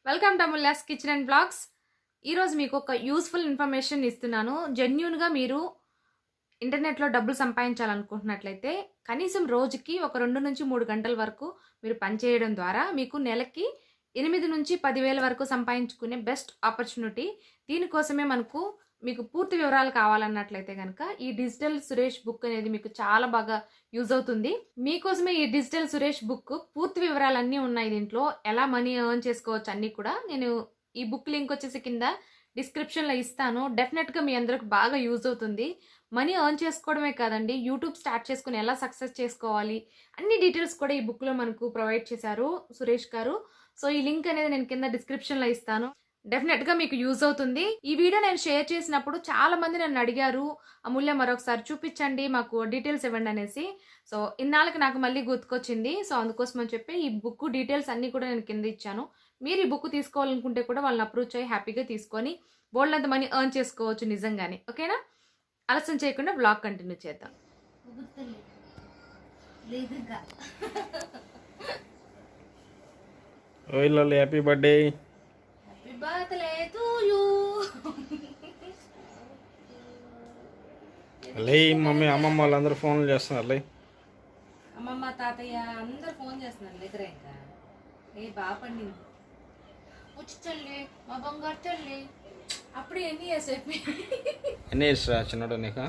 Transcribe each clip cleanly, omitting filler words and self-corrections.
Welcome to Amulya's kitchen and blogs. ఈరోజు మీకు ఒక యూస్ఫుల్ ఇన్ఫర్మేషన్ ఇస్తున్నాను. జెన్యూన్గా మీరు ఇంటర్నెట్లో డబ్బులు సంపాదించాలనుకుంటున్నట్లయితే కనీసం రోజుకి ఒక 2-3 గంటల వరకు మీరు పనిచేయడం ద్వారా మీకు నెలకి 8-10,000 వరకు సంపాదించుకునే బెస్ట్ ఆపర్చునిటీ. దీనికోసమే మీకు పూర్తి వివరాలు కావాలన్నట్లయితే కనుక ఈ డిజిటల్ సురేష్ బుక్ అనేది మీకు చాలా బాగా యూజ్ అవుతుంది. మీకోసమే ఈ డిజిటల్ సురేష్ బుక్ పూర్తి వివరాలన్నీ ఉన్నాయి. దీంట్లో ఎలా మనీ ఎర్న్ చేసుకోవచ్చు అన్నీ కూడా నేను ఈ బుక్ లింక్ వచ్చేసి కింద డిస్క్రిప్షన్లో ఇస్తాను. డెఫినెట్గా మీ అందరికి బాగా యూజ్ అవుతుంది. మనీ ఎర్న్ చేసుకోవడమే కాదండి, యూట్యూబ్ స్టార్ట్ చేసుకుని ఎలా సక్సెస్ చేసుకోవాలి అన్ని డీటెయిల్స్ కూడా ఈ బుక్లో మనకు ప్రొవైడ్ చేశారు సురేష్ గారు. సో ఈ లింక్ అనేది నేను కింద డిస్క్రిప్షన్లో ఇస్తాను. డెఫినెట్గా మీకు యూజ్ అవుతుంది. ఈ వీడియో నేను షేర్ చేసినప్పుడు చాలా మంది నన్ను అడిగారు, అమూల్య మరొకసారి చూపించండి, మాకు డీటెయిల్స్ ఇవ్వండి అనేసి. సో ఇన్నాళ్ళకి నాకు మళ్ళీ గుర్తుకొచ్చింది. సో అందుకోసం అని చెప్పి ఈ బుక్ డీటెయిల్స్ అన్నీ కూడా నేను కింద ఇచ్చాను. మీరు ఈ బుక్ తీసుకోవాలనుకుంటే కూడా వాళ్ళని అప్రోచ్ అయ్యి హ్యాపీగా తీసుకొని బోల్డ్ మనీ ఎర్న్ చేసుకోవచ్చు నిజంగానే. ఓకేనా? ఆలస్యం చేయకుండా బ్లాగ్ కంటిన్యూ చేద్దాం. ఓయ్ Lalli, happy birthday. Happy birthday to you. లే మమ్మీ అమ్మమ్మ వాళ్ళందరూ ఫోన్లు చేస్తున్నారు. లే అమ్మమ్మ తాతయ్య అందరు ఫోన్ చేస్తున్నారు. దగ్గర ఇంకా ఏ బాగా పండింది వచ్చి చల్లి మా బంగారు చల్లి. అప్పుడు ఎన్ని ఇయర్స్ అయిపోయి ఎన్ని ఇయర్స్ రా చిన్నడు నీకు?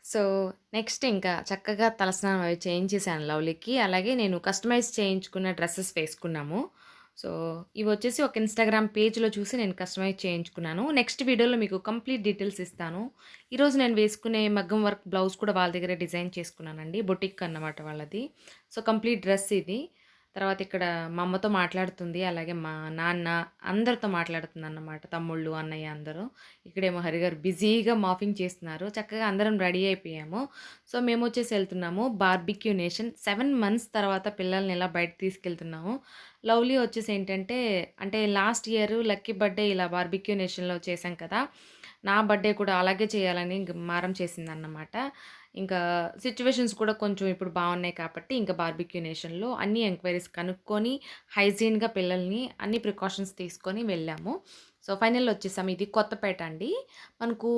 సో నెక్స్ట్ ఇంకా చక్కగా తలస్నానం అవి చేయించేసాను లవ్లీకి. అలాగే నేను కస్టమైజ్ చేయించుకున్న డ్రెస్సెస్ వేసుకున్నాము. సో ఇవి వచ్చేసి ఒక ఇన్స్టాగ్రామ్ పేజ్లో చూసి నేను కస్టమైజ్ చేయించుకున్నాను. నెక్స్ట్ వీడియోలో మీకు కంప్లీట్ డీటెయిల్స్ ఇస్తాను. ఈరోజు నేను వేసుకునే మగ్గం వర్క్ బ్లౌజ్ కూడా వాళ్ళ దగ్గర డిజైన్ చేసుకున్నానండి. బొటిక్ అన్నమాట వాళ్ళది. సో కంప్లీట్ డ్రెస్ ఇది. తర్వాత ఇక్కడ మా అమ్మతో మాట్లాడుతుంది, అలాగే మా నాన్న అందరితో మాట్లాడుతుంది అన్నమాట, తమ్ముళ్ళు అన్నయ్య అందరూ. ఇక్కడేమో హరిగారు బిజీగా మాఫింగ్ చేస్తున్నారు. చక్కగా అందరం రెడీ అయిపోయాము. సో మేము వచ్చేసి వెళ్తున్నాము బార్బిక్యూ నేషన్. 7 months తర్వాత పిల్లల్ని ఇలా బయట తీసుకెళ్తున్నాము. లవ్లీ వచ్చేసి ఏంటంటే, అంటే లాస్ట్ ఇయర్ లక్కీ బర్త్డే ఇలా బార్బిక్యూ నేషన్లో చేశాం కదా, నా బర్త్డే కూడా అలాగే చేయాలని మారం చేసిందన్నమాట. ఇంకా సిచ్యువేషన్స్ కూడా కొంచెం ఇప్పుడు బాగున్నాయి కాబట్టి ఇంకా బార్బిక్యూ నేషన్లో అన్ని ఎంక్వైరీస్ కనుక్కొని హైజీన్గా పిల్లల్ని అన్ని ప్రికాషన్స్ తీసుకొని వెళ్ళాము. సో ఫైనల్ వచ్చేసాము. ఇది కొత్తపేట అండి. మనకు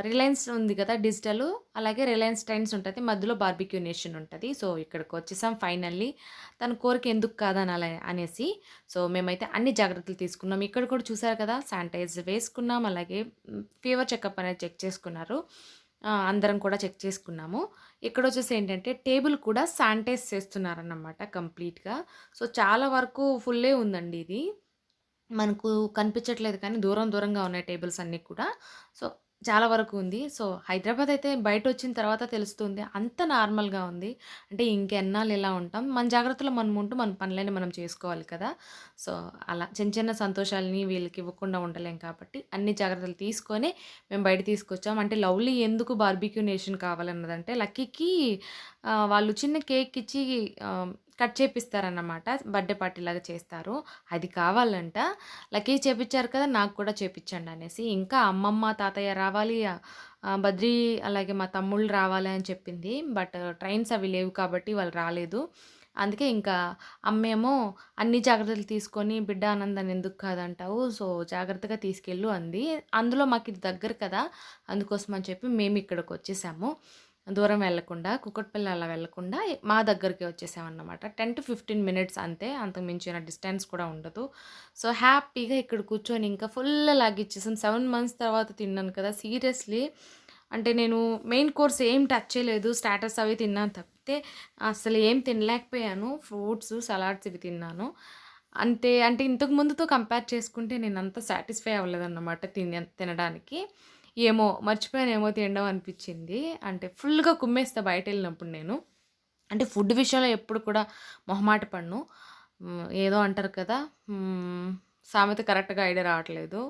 రిలయన్స్ ఉంది కదా డిజిటల్, అలాగే రిలయన్స్ ట్రెండ్స్ ఉంటుంది, మధ్యలో బార్బిక్యూ నేషన్ ఉంటుంది. సో ఇక్కడికి వచ్చేసాం ఫైనల్లీ. తన కోరిక ఎందుకు కాదనాలి అనేసి. సో మేమైతే అన్ని జాగ్రత్తలు తీసుకున్నాం. ఇక్కడ కూడా చూసారు కదా, శానిటైజర్ వేసుకున్నాం, అలాగే ఫీవర్ చెకప్ అనేది చెక్ చేసుకున్నారు. అందరం కూడా చెక్ చేసుకున్నాము. ఇక్కడ వచ్చేసి ఏంటంటే టేబుల్ కూడా శానిటైజ్ చేస్తున్నారన్నమాట కంప్లీట్గా. సో చాలా వరకు ఫుల్లే ఉందండి. ఇది మనకు కనిపించట్లేదు కానీ దూరంగా ఉన్నాయి టేబుల్స్ అన్నీ కూడా. సో చాలా వరకు ఉంది. సో హైదరాబాద్ అయితే బయట వచ్చిన తర్వాత తెలుస్తుంది, అంత నార్మల్గా ఉంది. అంటే ఇంకెన్నాళ్ళు ఇలా ఉంటాం, మన జాగ్రత్తలో మనం ఉంటూ మన పనులని మనం చేసుకోవాలి కదా. సో అలా చిన్న సంతోషాలని వీళ్ళకి ఇవ్వకుండా ఉండలేం కాబట్టి అన్ని జాగ్రత్తలు తీసుకొని మేము బయట తీసుకొచ్చాం. అంటే లవ్లీ ఎందుకు బార్బిక్యూ నేషన్ కావాలన్నదంటే, లక్కీకి వాళ్ళు చిన్న కేక్ ఇచ్చి కట్ చేపిస్తారన్నమాట, బర్త్డే పార్టీ లాగా చేస్తారు. అది కావాలంట. లక్కీ చేపించారు కదా, నాకు కూడా చేపించండి అనేసి. ఇంకా అమ్మమ్మ తాతయ్య రావాలి, బద్రి అలాగే మా తమ్ముళ్ళు రావాలి అని చెప్పింది. బట్ ట్రైన్స్ అవి లేవు కాబట్టి వాళ్ళు రాలేదు. అందుకే ఇంకా అమ్మేమో అన్ని జాగ్రత్తలు తీసుకొని బిడ్డ ఆనందాన్ని ఎందుకు కాదంటావు, సో జాగ్రత్తగా తీసుకెళ్ళు అంది. అందులో మాకు ఇది దగ్గర కదా, అందుకోసం అని చెప్పి మేము ఇక్కడికి వచ్చేసాము. దూరం వెళ్ళకుండా, కుక్కట్పల్లి అలా వెళ్ళకుండా మా దగ్గరికి వచ్చేసామన్నమాట. 10-15 minutes అంతే, అంతకు మించిన డిస్టెన్స్ కూడా ఉండదు. సో హ్యాపీగా ఇక్కడ కూర్చొని ఇంకా ఫుల్ లాగిచ్చేసాం. 7 months తర్వాత తిన్నాను కదా, సీరియస్లీ. అంటే నేను మెయిన్ కోర్స్ ఏం టచ్ చేయలేదు, స్టార్టర్స్ అవి తిన్నాను తప్పితే అసలు ఏం తినలేకపోయాను. ఫ్రూట్స్, సలాడ్స్ ఇవి తిన్నాను అంతే. అంటే ఇంతకు ముందుతో కంపేర్ చేసుకుంటే నేను అంత సాటిస్ఫై అవ్వలేదన్నమాట తినడానికి. ఏమో మర్చిపోయానేమో తినడం అనిపించింది. అంటే ఫుల్గా కుమ్మేస్తా బయట వెళ్ళినప్పుడు నేను. అంటే ఫుడ్ విషయంలో ఎప్పుడు కూడా మొహమాట పడను. ఏదో అంటారు కదా, సామెత కరెక్ట్గా ఐడియా రావట్లేదు,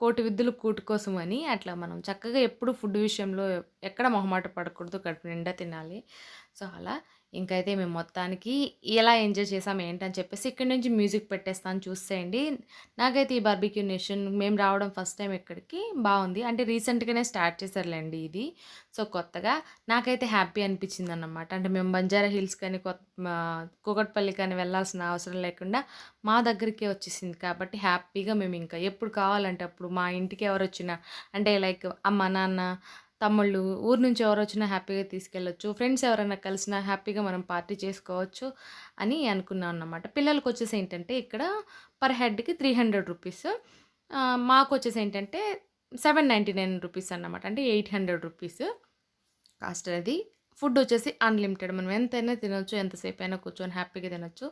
కోటి విద్యలు కూటి కోసం అని. అట్లా మనం చక్కగా ఎప్పుడు ఫుడ్ విషయంలో ఎక్కడ మొహమాట పడకూడదు, కడుపు నిండా తినాలి. సో అలా ఇంకైతే మేము మొత్తానికి ఎలా ఎంజాయ్ చేసాం ఏంటని చెప్పేసి ఇక్కడి నుంచి మ్యూజిక్ పెట్టేస్తాను చూసేయండి. నాకైతే ఈ బార్బిక్యూ నేషన్ మేము రావడం ఫస్ట్ టైం ఇక్కడికి బావుంది. అంటే రీసెంట్‌గానే స్టార్ట్ చేశారులెండి ఇది. సో, కొత్తగా నాకైతే హ్యాపీ అనిపించిందన్నమాట. అంటే మేము బంజారా హిల్స్ కానీ కూకట్పల్లి కానీ వెళ్ళాల్సిన అవసరం లేకుండా మా దగ్గరికే వచ్చేసింది కాబట్టి హ్యాపీగా మేమింకా ఎప్పుడు కావాలంటే అప్పుడు మా ఇంటికి ఎవరొచ్చినా అంటే లైక్ అమ్మ, నాన్న, తమ్ముళ్ళు ఊరు నుంచి ఎవరొచ్చినా హ్యాపీగా తీసుకెళ్ళొచ్చు. ఫ్రెండ్స్ ఎవరైనా కలిసినా హ్యాపీగా మనం పార్టీ చేసుకోవచ్చు అని అనుకున్నాం అన్నమాట. పిల్లలకొచ్చేసి ఏంటంటే ఇక్కడ పర్ హెడ్‌కి 300 రూపీస్. మాకొచ్చేసి ఏంటంటే 799 రూపీస్ అన్నమాట. అంటే 800 రూపీస్ కాస్ట్ అది. ఫుడ్ వచ్చేసి అన్‌లిమిటెడ్. మనం ఎంతైనా తినొచ్చు. ఎంతసేపైనా కూర్చొని హ్యాపీగా తినొచ్చు.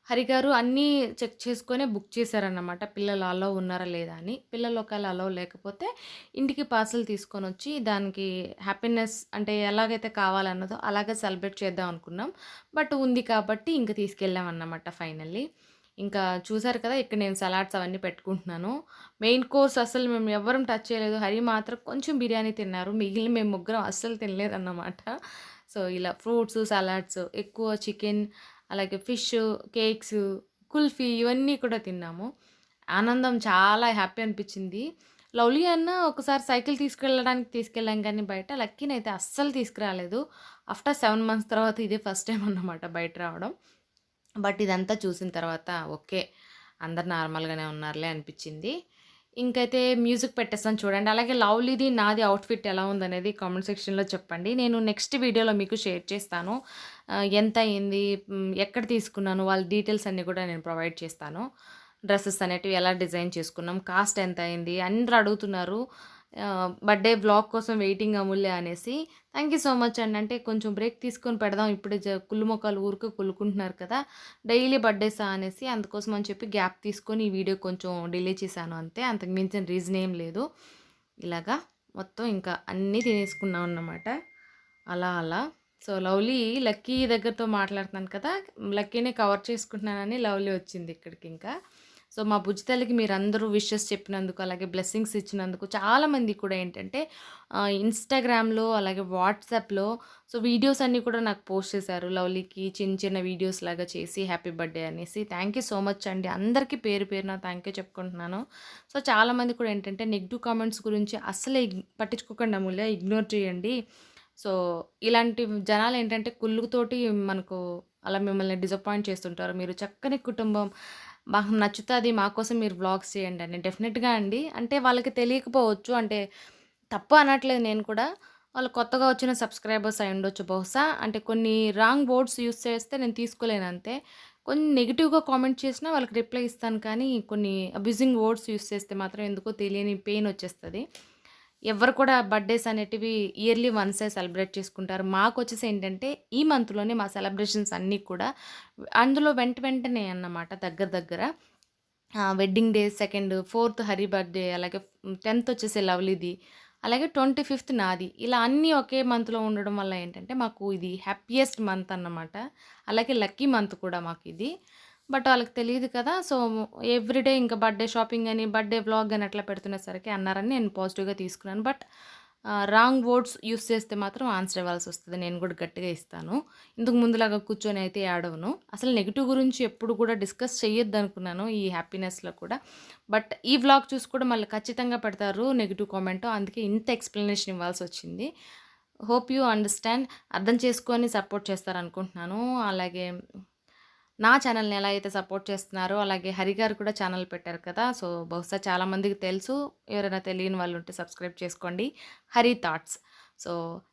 హరిగారు అన్నీ చెక్ చేసుకొనే బుక్ చేశారన్నమాట. పిల్లలు అలో ఉన్నారా లేదా అని. పిల్లలు ఒకవేళ అలో లేకపోతే ఇంటికి పార్సెల్ తీసుకొనొచ్చి దానికి హ్యాపీనెస్ అంటే ఎలాగైతే కావాలన్నదో అలాగే సెలబ్రేట్ చేద్దాం అనుకున్నాం. బట్ ఉంది కాబట్టి ఇంక తీసుకెళ్ళామన్నమాట ఫైనల్లీ. ఇంకా చూసారు కదా! ఇక్కడ నేను సలాడ్స్ అవన్నీ పెట్టుకుంటున్నాను. మెయిన్ కోర్స్ అసలు మేము ఎవ్వరం టచ్ చేయలేదు. హరి మాత్రం కొంచెం బిర్యానీ తిన్నారు. మిగిలిన మేము ముగ్గురం అస్సలు తినలేదన్నమాట. సో, ఇలా ఫ్రూట్స్, సలాడ్స్ ఎక్కువ చికెన్ అలాగే ఫిష్, కేక్స్, కుల్ఫీ ఇవన్నీ కూడా తిన్నాము. ఆనందం చాలా హ్యాపీ అనిపించింది. లవ్లీ అన్న ఒకసారి సైకిల్ తీసుకెళ్ళడానికి తీసుకెళ్ళాం కానీ బయట. లక్కీనైతే అస్సలు తీసుకురాలేదు. ఆఫ్టర్ 7 మంత్స్ తర్వాత ఇదే ఫస్ట్ టైమ్ అన్నమాట బయట రావడం. బట్ ఇదంతా చూసిన తర్వాత ఓకే. అందరు నార్మల్‌గానే ఉన్నారులే అనిపించింది. ఇంకైతే మ్యూజిక్ పెట్టేస్తాను చూడండి. అలాగే లవ్లీది, నాది అవుట్‌ఫిట్ ఎలా ఉందనేది కామెంట్ సెక్షన్‌లో చెప్పండి. నేను నెక్స్ట్ వీడియోలో మీకు షేర్ చేస్తాను. ఎంత అయింది, ఎక్కడ తీసుకున్నాను, వాళ్ళ డీటెయిల్స్ అన్నీ కూడా నేను ప్రొవైడ్ చేస్తాను. డ్రెసెస్ అనేటివి ఎలా డిజైన్ చేసుకున్నాం, కాస్ట్ ఎంత అయింది అందరూ అడుగుతున్నారు. బర్త్‌డే వ్లాగ్ కోసం వెయిటింగ్ అమూల్య అనేసి. థ్యాంక్ యూ సో మచ్ అండి. అంటే కొంచెం బ్రేక్ తీసుకొని పెడదాం. ఇప్పుడే కుళ్ళు మొఖాలు ఊరికే కుళ్ళుకుంటున్నారు కదా! డైలీ బర్త్‌డేసా అనేసి అందుకోసం అని చెప్పి గ్యాప్ తీసుకొని ఈ వీడియో కొంచెం డిలే చేశాను అంతే. అంతకు మించిన రీజన్ ఏం లేదు. ఇలాగా మొత్తం ఇంకా అన్నీ తినేసుకున్నాం అన్నమాట. అలా అలా. సో, లవ్లీ లక్కీ దగ్గరతో మాట్లాడుతున్నాను కదా! లక్కీనే కవర్ చేసుకుంటున్నానని లవ్లీ వచ్చింది ఇక్కడికింకా. సో, మా బుజ్జి తల్లికి మీరందరూ విషెస్ చెప్పినందుకు, అలాగే బ్లెస్సింగ్స్ ఇచ్చినందుకు చాలామంది కూడా ఏంటంటే ఇన్‌స్టాగ్రామ్‌లో అలాగే వాట్సాప్‌లో సో, వీడియోస్ అన్నీ కూడా నాకు పోస్ట్ చేశారు. లవ్లీకి చిన్న చిన్న వీడియోస్ లాగా చేసి హ్యాపీ బర్త్‌డే అనేసి. థ్యాంక్ యూ సో మచ్ అండి. అందరికీ పేరు పేరున థ్యాంక్ యూ చెప్పుకుంటున్నాను. సో, చాలామంది కూడా ఏంటంటే నెగెటివ్ కామెంట్స్ గురించి అస్సలే పట్టించుకోకండి అమూల్య, ఇగ్నోర్ చేయండి. సో, ఇలాంటి జనాలేంటంటే కుళ్ళుతోటి మనకు అలా మిమ్మల్ని డిసప్పాయింట్ చేస్తుంటారు. మీరు చక్కని కుటుంబం, మాకు నచ్చుతది, మా కోసం మీరు వ్లాగ్స్ చేయండి అని. డెఫినెట్‌గా అండి. అంటే వాళ్ళకి తెలియకపోవచ్చు. అంటే తప్పు అనట్లేదు నేను కూడా. వాళ్ళు కొత్తగా వచ్చిన సబ్స్క్రైబర్స్ అయ్యుండొచ్చు బహుశా. అంటే కొన్ని రాంగ్ వర్డ్స్ యూజ్ చేస్తే నేను తీసుకోలేను అంతే. కొన్ని నెగెటివ్‌గా కామెంట్ చేసినా వాళ్ళకి రిప్లై ఇస్తాను కానీ, కొన్ని అబ్యూజింగ్ వర్డ్స్ యూజ్ చేస్తే మాత్రం ఎందుకో తెలియని పెయిన్ వచ్చేస్తది. ఎవ్వరు కూడా బర్త్‌డేస్ అనేటివి ఇయర్లీ వన్సే సెలబ్రేట్ చేసుకుంటారు. మాకొచ్చేసి ఏంటంటే ఈ మంత్‌లోనే మా సెలబ్రేషన్స్ అన్నీ కూడా అందులో వెంటనే అన్నమాట దగ్గర దగ్గర. వెడ్డింగ్ డే సెకండ్, 4థ్ హరి బర్త్‌డే, అలాగే 10థ్ వచ్చేసి లవ్లీది, అలాగే 25థ్ నాది. ఇలా అన్నీ ఒకే మంత్‌లో ఉండడం వల్ల ఏంటంటే మాకు ఇది హ్యాపీయెస్ట్ మంత్ అన్నమాట. అలాగే లక్కీ మంత్ కూడా మాకిది. బట్ వాళ్ళకి తెలీదు కదా! సో, ఎవ్రీడే ఇంకా బర్త్‌డే షాపింగ్ అని, బర్త్‌డే వ్లాగ్ అని అట్లా పెడుతునేసరికి అన్నారని నేను పాజిటివ్‌గా తీసుకున్నాను. బట్ రాంగ్ వర్డ్స్ యూజ్ చేస్తే మాత్రం ఆన్సర్ ఇవ్వాల్సొస్తది. నేను కూడా గట్టిగా ఇస్తాను. ఇంతకు ముందులాగా కూర్చొని అయితే ఏడవను. అసలు నెగెటివ్ గురించి ఎప్పుడు కూడా డిస్కస్ చేయొద్దనుకున్నాను ఈ హ్యాపీనెస్‌లో కూడా. బట్ ఈ వ్లాగ్ చూసి కూడా మళ్ళీ ఖచ్చితంగా పెడతారు నెగెటివ్ కామెంట్. అందుకే ఇంత ఎక్స్‌ప్లనేషన్ ఇవ్వాల్సొచ్చింది. Hope you understand. అర్థం చేసుకొని సపోర్ట్ చేస్తారనుకుంటున్నాను. అలాగే నా ఛానల్‌ని ఎలా అయితే సపోర్ట్ చేస్తున్నారో, అలాగే హరి గారు కూడా ఛానల్ పెట్టారు కదా! సో, బహుశా చాలామందికి తెలుసు. ఎవరైనా తెలియని వాళ్ళు ఉంటే సబ్స్క్రైబ్ చేసుకోండి. హరి థాట్స్. సో,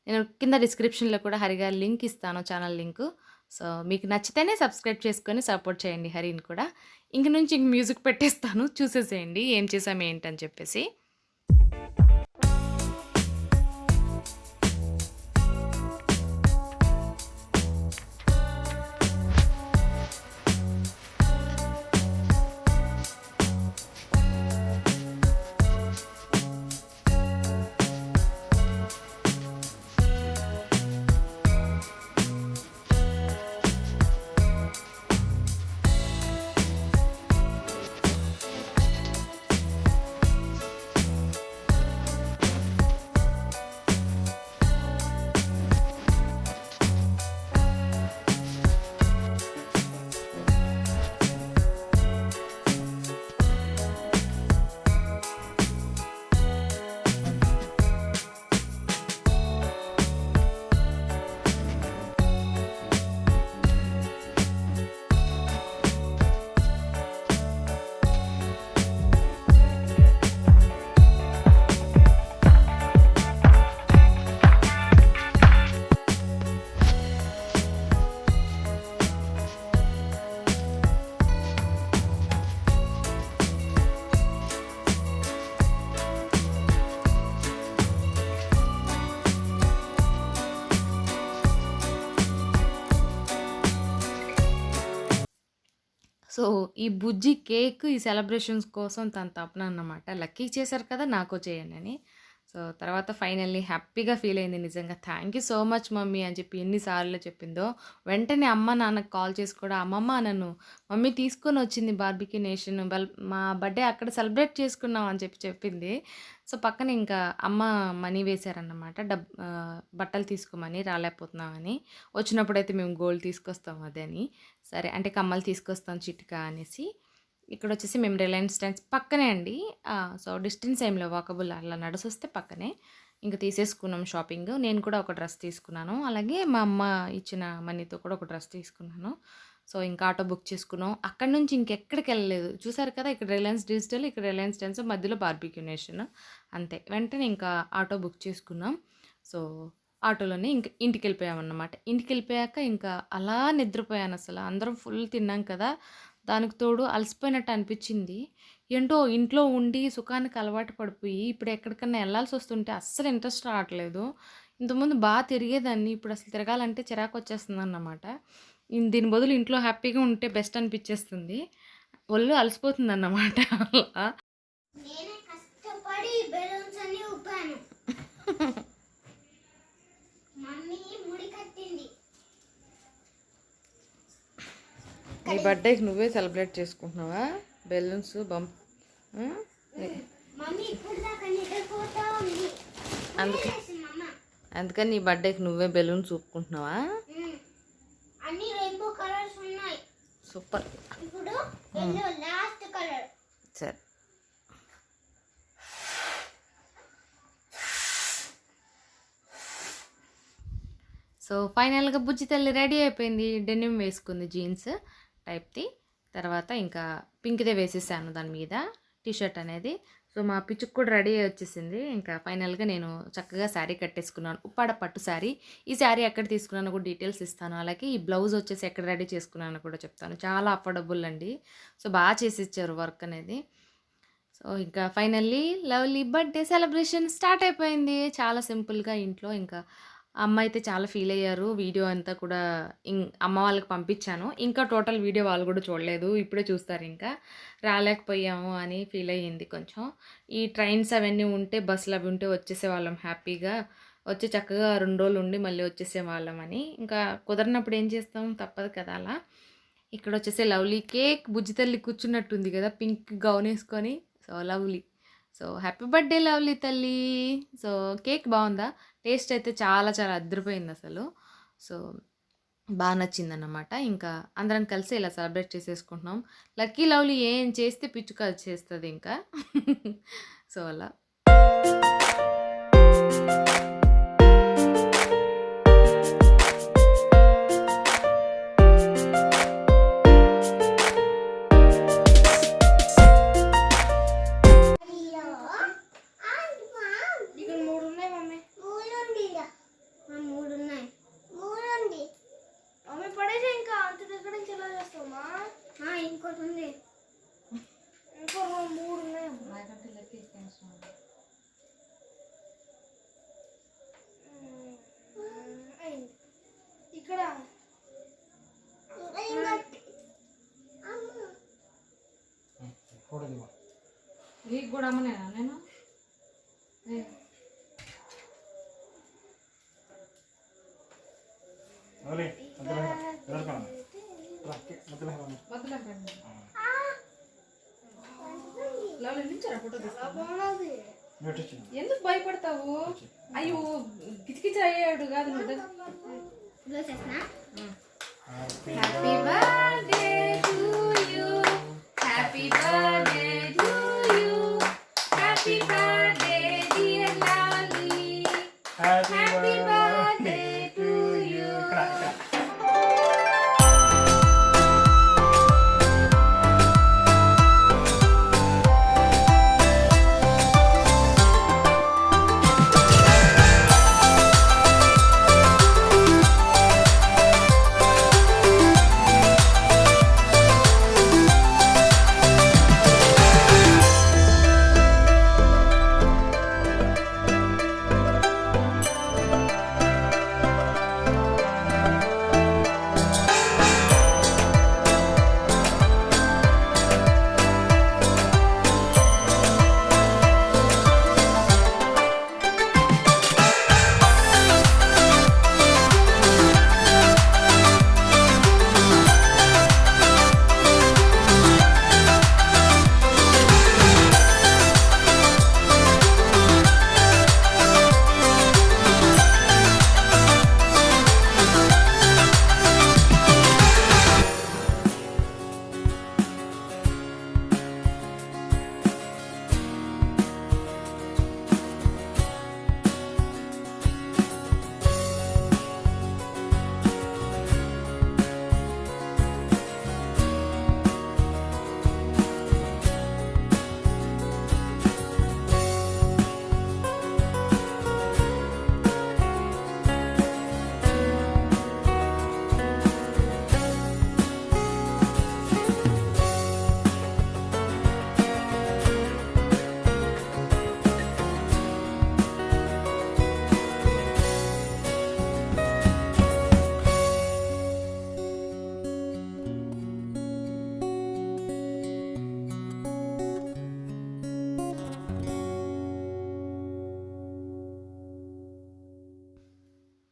నేను కింద డిస్క్రిప్షన్‌లో కూడా హరి గారి లింక్ ఇస్తాను, ఛానల్ లింకు. సో, మీకు నచ్చితేనే సబ్స్క్రైబ్ చేసుకొని సపోర్ట్ చేయండి హరిని కూడా. ఇంక నుంచి మ్యూజిక్ పెట్టేస్తాను. చూసేసేయండి ఏం చేసాం ఏంటని చెప్పేసి. సో, ఈ బుజ్జి కేక్ ఈ సెలబ్రేషన్స్ కోసం తన తపన అన్నమాట. లక్కీకి చేశారు కదా! నాకో చేయండని. సో, తర్వాత ఫైనల్లీ హ్యాపీగా ఫీల్ అయింది నిజంగా. Thank you so much mummy అని చెప్పి ఎన్ని సార్లు చెప్పిందో. వెంటనే అమ్మ, నాన్నకి కాల్ చేసి కూడా అమ్మమ్మ నన్ను మమ్మీ తీసుకొనొచ్చింది బార్బిక్యూ నేషన్. మా బర్త్‌డే అక్కడ సెలబ్రేట్ చేసుకున్నాం అని చెప్పి చెప్పింది. సో, పక్కన ఇంకా అమ్మ మనీ వేశారన్నమాట. బట్టలు తీసుకోమని రాలేకపోతున్నామని. వచ్చినప్పుడైతే మేము గోల్డ్ తీసుకొస్తాం అదని. సరే అంటే కమ్మలు తీసుకొస్తాం చిటికా అనేసి. ఇక్కడొచ్చేసి మేము రిలయన్స్ ట్రెండ్స్ పక్కనే అండి. సో, డిస్టెన్స్ ఏం లేవు, వాకబుల్ అలా నడిసొస్తే పక్కనే. ఇంక తీసేసుకున్నాం షాపింగ్. నేను కూడా ఒక డ్రెస్ తీసుకున్నాను. అలాగే మా అమ్మ ఇచ్చిన మనీతో కూడా ఒక డ్రెస్ తీసుకున్నాను. సో, ఇంకా ఆటో బుక్ చేసుకున్నాం. అక్కడి నుంచి ఇంకెక్కడికెళ్ళలేదు. చూసారు కదా! ఇక్కడ రిలయన్స్ డిజిటల్, ఇక్కడ రిలయన్స్ ట్రెండ్స్, మధ్యలో బార్బిక్యూ నేషన్ అంతే. వెంటనే ఇంకా ఆటో బుక్ చేసుకున్నాం. సో, ఆటోలోనే ఇంక ఇంటికెళ్ళిపోయామన్నమాట. ఇంటికెళ్ళిపోయాక ఇంకా అలా నిద్రపోయానసల. అందరం ఫుల్ తిన్నాం కదా! దానికి తోడు అలసిపోయినట్టు అనిపిచ్చింది. ఏంటో ఇంట్లో ఉండి సుఖానికి అలవాటు పడిపోయి, ఇప్పుడు ఎక్కడికన్నా ఎళ్ళాల్సొస్తుంటే అస్సలు ఇంట్రెస్ట్ రావట్లేదు. ఇంతకుముందు తిరిగేదాన్ని. ఇప్పుడు అసలు తిరగాలంటే చిరాకొచ్చేస్తుందన్నమాట. దీని బదులు ఇంట్లో హ్యాపీగా ఉంటే బెస్ట్ అనిపిచ్చేస్తుంది. ఒళ్ళు అలసిపోతుందన్నమాట అలా. నేనే కష్టపడి బెలూన్స్ అన్ని ఊపాను. మమ్మీ ముడి కట్టింది. నీ బర్త్‌డేకి నువ్వే సెలబ్రేట్ చేసుకుంటున్నావా? బెలూన్స్ మమ్మీ ఇప్పుడు దాకా నిద్రపోతా ఉంది. అందుకని నీ బర్త్‌డేకి నువ్వే బెలూన్స్ ఊపుకుంటున్నావా? అన్ని రెయిన్బో కలర్స్ ఉన్నాయి. సూపర్. ఇప్పుడు ఎల్లో లాస్ట్ కలర్. సరే. సో, ఫైనల్‌గా బుజ్జి తల్లి రెడీ అయిపోయింది. డెనిమ్ వేసుకుంది జీన్స్ టైప్‌ది. తర్వాత ఇంకా పింక్‌దే వేసేసాను దాని మీద టీ షర్ట్ అనేది. సో, మా పిచ్చుకు కూడా రెడీ అయ్యి వచ్చేసింది. ఇంకా ఫైనల్‌గా నేను చక్కగా శారీ కట్టేసుకున్నాను. ఉప్పాడ పట్టు శారీ. ఈ శారీ ఎక్కడ తీసుకున్నానో కూడా డీటెయిల్స్ ఇస్తాను. అలాగే ఈ బ్లౌజ్ వచ్చేసి ఎక్కడ రెడీ చేసుకున్నానో కూడా చెప్తాను. చాలా అఫోర్డబుల్ అండి. సో, బాగా చేసిచ్చారు వర్క్ అనేది. సో, ఇంకా finally lovely birthday celebration start అయిపోయింది. చాలా సింపుల్‌గా ఇంట్లో. ఇంకా అమ్మ అయితే చాలా ఫీల్ అయ్యారు. వీడియో అంతా కూడా అమ్మ వాళ్ళకి పంపించాను. ఇంకా టోటల్ వీడియో వాళ్ళు కూడా చూడలేదు. ఇప్పుడే చూస్తారు ఇంకా. రాలేకపోయాము అని ఫీల్ అయ్యింది కొంచెం. ఈ ట్రైన్స్ అవన్నీ ఉంటే, బస్సులు అవి ఉంటే వచ్చేసేవాళ్ళం హ్యాపీగా. వచ్చి చక్కగా 2 రోజులు ఉండి మళ్ళీ వచ్చేసేవాళ్ళం అని. ఇంకా కుదరనప్పుడు ఏం చేస్తాం, తప్పదు కదా అలా. ఇక్కడ వచ్చేసి లవ్లీ కేక్. బుజ్జి తల్లి కూర్చున్నట్టుంది కదా పింక్ గౌన్ వేసుకొని. So, lovely. So, happy birthday lovely తల్లి. సో, కేక్ బాగుందా? టేస్ట్ అయితే చాలా చాలా అదిరిపోయింది అసలు. సో, బాగా నచ్చిందన్నమాట. ఇంకా అందరం కలిసి ఇలా సెలబ్రేట్ చేసేసుకుంటున్నాం. లక్కీ లవ్లీ ఏం చేస్తే పిచ్చుక అది చేస్తుంది ఇంకా. సో, అలా. ఇక్కడ 3 ఉన్నాయి మమ్మీ. 3 ఉంది. 3 ఉన్నాయి. 3 ఉంది. మమ్మీ పడేసి ఇంకా అంత దగ్గర నుంచి ఎలా చేస్తావమ్మా? ఇంకోటి ఉంది. ఇంకో 3 ఉన్నాయి. ఇక్కడ నీకు కూడా అమ్మనేనా నేను? ఎందుకు భయపడతావు? అయ్యో కిచకిచ అయ్యాడు కాదు. Happy birthday to you, happy birthday to you, happy birthday dear lovely, happy birthday to you.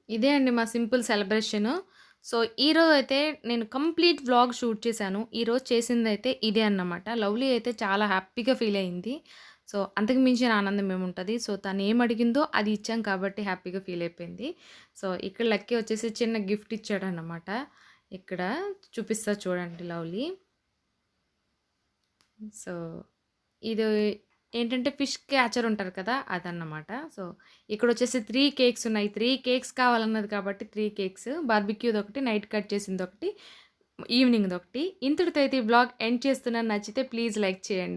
ఇదే అండి మా సింపుల్ సెలబ్రేషను. సో, ఈరోజైతే నేను కంప్లీట్ వ్లాగ్ షూట్ చేశాను. ఈరోజు చేసిందైతే ఇదే అన్నమాట. లవ్లీ అయితే చాలా హ్యాపీగా ఫీల్ అయింది. సో, అంతకు మించిన ఆనందం ఏముంటది. సో, తనేమడిగిందో అది ఇచ్చాం కాబట్టి హ్యాపీగా ఫీల్ అయిపోయింది. సో, ఇక్కడ లక్కీ వచ్చేసి చిన్న గిఫ్ట్ ఇచ్చాడన్నమాట. ఇక్కడ చూపిస్తా చూడండి లవ్లీ. సో, ఇది ఏంటంటే ఫిష్ క్యాచర్ ఉంటారు కదా! అదన్నమాట. సో, ఇక్కడొచ్చేసి 3 కేక్స్ ఉన్నాయి. 3 కేక్స్ కావాలన్నది కాబట్టి 3 కేక్స్. బార్బిక్యూదొకటి, నైట్ కట్ చేసిందొకటి, ఈవినింగ్‌దొకటి. ఇంతటితో అయితే ఈ వ్లాగ్ ఎండ్ చేస్తున్నాను. నచ్చితే ప్లీజ్ లైక్ చేయండి.